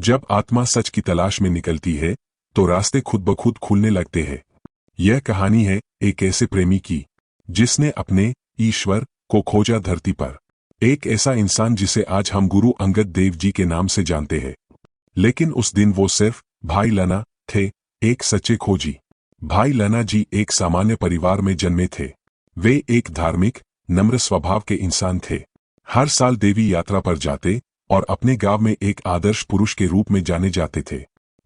जब आत्मा सच की तलाश में निकलती है तो रास्ते खुद ब खुद खुलने लगते हैं। यह कहानी है एक ऐसे प्रेमी की जिसने अपने ईश्वर को खोजा धरती पर। एक ऐसा इंसान जिसे आज हम गुरु अंगद देव जी के नाम से जानते हैं। लेकिन उस दिन वो सिर्फ भाई लना थे, एक सच्चे खोजी। भाई लना जी एक सामान्य परिवार में जन्मे थे। वे एक धार्मिक, नम्र स्वभाव के इंसान थे। हर साल देवी यात्रा पर जाते और अपने गांव में एक आदर्श पुरुष के रूप में जाने जाते थे।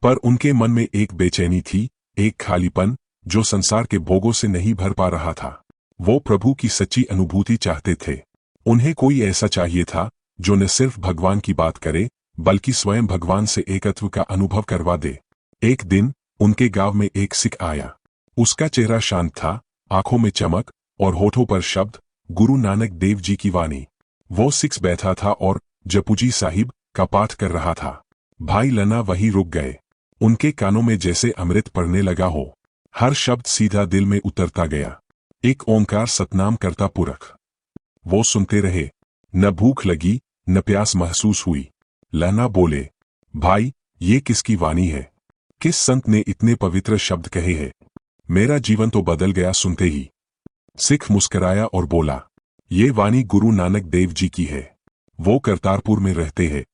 पर उनके मन में एक बेचैनी थी, एक खालीपन जो संसार के भोगों से नहीं भर पा रहा था। वो प्रभु की सच्ची अनुभूति चाहते थे। उन्हें कोई ऐसा चाहिए था जो न सिर्फ भगवान की बात करे बल्कि स्वयं भगवान से एकत्व का अनुभव करवा दे। एक दिन उनके गांव में एक सिख आया। उसका चेहरा शांत था, आंखों में चमक और होठों पर शब्द गुरु नानक देव जी की वाणी। वो सिख बैठा था और जपुजी साहिब का पाठ कर रहा था। भाई लना वहीं रुक गए। उनके कानों में जैसे अमृत पड़ने लगा हो। हर शब्द सीधा दिल में उतरता गया। एक ओंकार सतनाम करता पुरख। वो सुनते रहे। न भूख लगी न प्यास महसूस हुई। लना बोले, भाई ये किसकी वाणी है? किस संत ने इतने पवित्र शब्द कहे हैं? मेरा जीवन तो बदल गया सुनते ही। सिख मुस्कराया और बोला, ये वाणी गुरु नानक देव जी की है। वो करतारपुर में रहते हैं।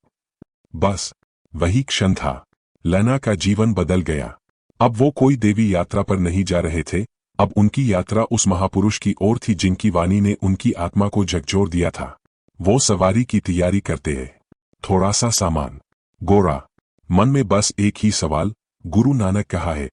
बस वही क्षण था, लना का जीवन बदल गया। अब वो कोई देवी यात्रा पर नहीं जा रहे थे। अब उनकी यात्रा उस महापुरुष की ओर थी जिनकी वाणी ने उनकी आत्मा को झकझोर दिया था। वो सवारी की तैयारी करते हैं। थोड़ा सा सामान, गोरा। मन में बस एक ही सवाल, गुरु नानक कहाँ है?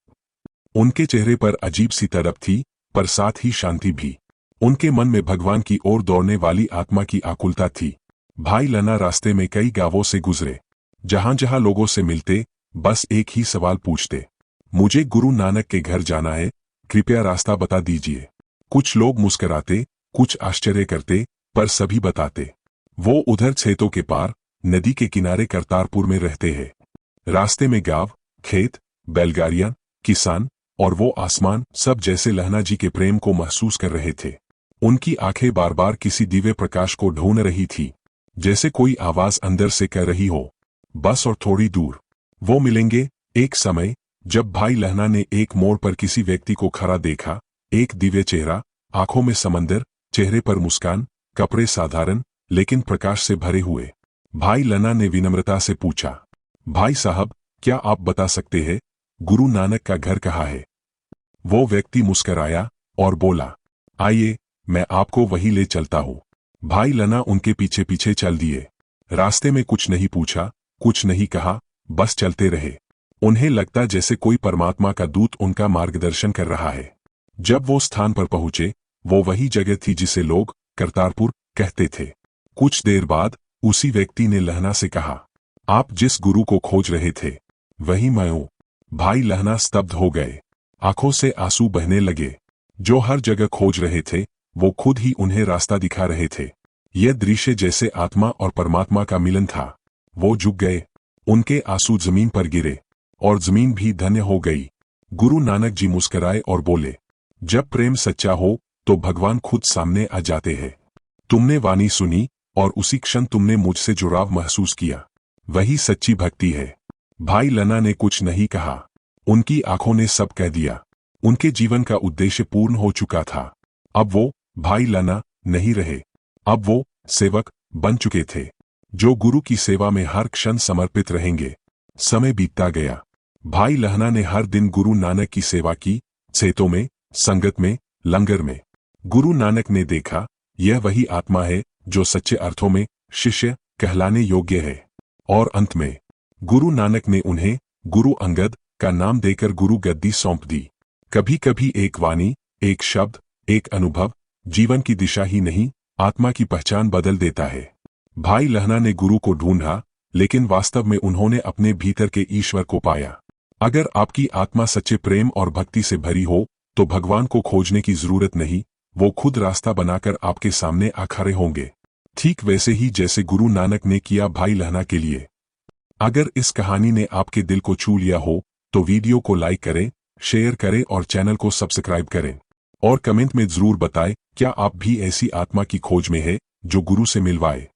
उनके चेहरे पर अजीब सी तड़प थी, पर साथ ही शांति भी। उनके मन में भगवान की ओर दौड़ने वाली आत्मा की आकुलता थी। भाई लना रास्ते में कई गांवों से गुजरे। जहां जहां लोगों से मिलते बस एक ही सवाल पूछते, मुझे गुरु नानक के घर जाना है, कृपया रास्ता बता दीजिए। कुछ लोग मुस्कुराते, कुछ आश्चर्य करते, पर सभी बताते, वो उधर छेतों के पार नदी के किनारे करतारपुर में रहते हैं। रास्ते में गांव, खेत, बैलगाड़ियां, किसान और वो आसमान, सब जैसे लहना जी के प्रेम को महसूस कर रहे थे। उनकी आंखें बार बार किसी दिव्य प्रकाश को ढूंढ रही थी, जैसे कोई आवाज अंदर से कह रही हो, बस और थोड़ी दूर वो मिलेंगे। एक समय जब भाई लहना ने एक मोड़ पर किसी व्यक्ति को खड़ा देखा, एक दिव्य चेहरा, आंखों में समंदर, चेहरे पर मुस्कान, कपड़े साधारण लेकिन प्रकाश से भरे हुए। भाई लहना ने विनम्रता से पूछा, भाई साहब क्या आप बता सकते हैं गुरु नानक का घर कहाँ है? वो व्यक्ति मुस्कराया और बोला, आइए मैं आपको वहीं ले चलता हूँ। भाई लहना उनके पीछे पीछे चल दिए। रास्ते में कुछ नहीं पूछा, कुछ नहीं कहा, बस चलते रहे। उन्हें लगता जैसे कोई परमात्मा का दूत उनका मार्गदर्शन कर रहा है। जब वो स्थान पर पहुंचे, वो वही जगह थी जिसे लोग करतारपुर कहते थे। कुछ देर बाद उसी व्यक्ति ने लहना से कहा, आप जिस गुरु को खोज रहे थे वही मैं हूं। भाई लहना स्तब्ध हो गए। आंखों से आंसू बहने लगे। जो हर जगह खोज रहे थे वो खुद ही उन्हें रास्ता दिखा रहे थे। यह दृश्य जैसे आत्मा और परमात्मा का मिलन था। वो झुक गए। उनके आंसू जमीन पर गिरे और जमीन भी धन्य हो गई। गुरु नानक जी मुस्कुराए और बोले, जब प्रेम सच्चा हो तो भगवान खुद सामने आ जाते हैं। तुमने वाणी सुनी और उसी क्षण तुमने मुझसे जुड़ाव महसूस किया। वही सच्ची भक्ति है। भाई लना ने कुछ नहीं कहा। उनकी आंखों ने सब कह दिया। उनके जीवन का उद्देश्य पूर्ण हो चुका था। अब वो भाई लना नहीं रहे। अब वो सेवक बन चुके थे, जो गुरु की सेवा में हर क्षण समर्पित रहेंगे। समय बीतता गया। भाई लहना ने हर दिन गुरु नानक की सेवा की, खेतों में, संगत में, लंगर में। गुरु नानक ने देखा, यह वही आत्मा है जो सच्चे अर्थों में शिष्य कहलाने योग्य है। और अंत में गुरु नानक ने उन्हें गुरु अंगद का नाम देकर गुरु गद्दी सौंप दी। कभी कभी एक वाणी, एक शब्द, एक अनुभव जीवन की दिशा ही नहीं, आत्मा की पहचान बदल देता है। भाई लहना ने गुरु को ढूंढा, लेकिन वास्तव में उन्होंने अपने भीतर के ईश्वर को पाया। अगर आपकी आत्मा सच्चे प्रेम और भक्ति से भरी हो तो भगवान को खोजने की जरूरत नहीं, वो खुद रास्ता बनाकर आपके सामने आ खड़े होंगे। ठीक वैसे ही जैसे गुरु नानक ने किया भाई लहना के लिए। अगर इस कहानी ने आपके दिल को छू लिया हो तो वीडियो को लाइक करें, शेयर करें और चैनल को सब्सक्राइब करें। और कमेंट में जरूर बताएं क्या आप भी ऐसी आत्मा की खोज में है जो गुरु से मिलवाए।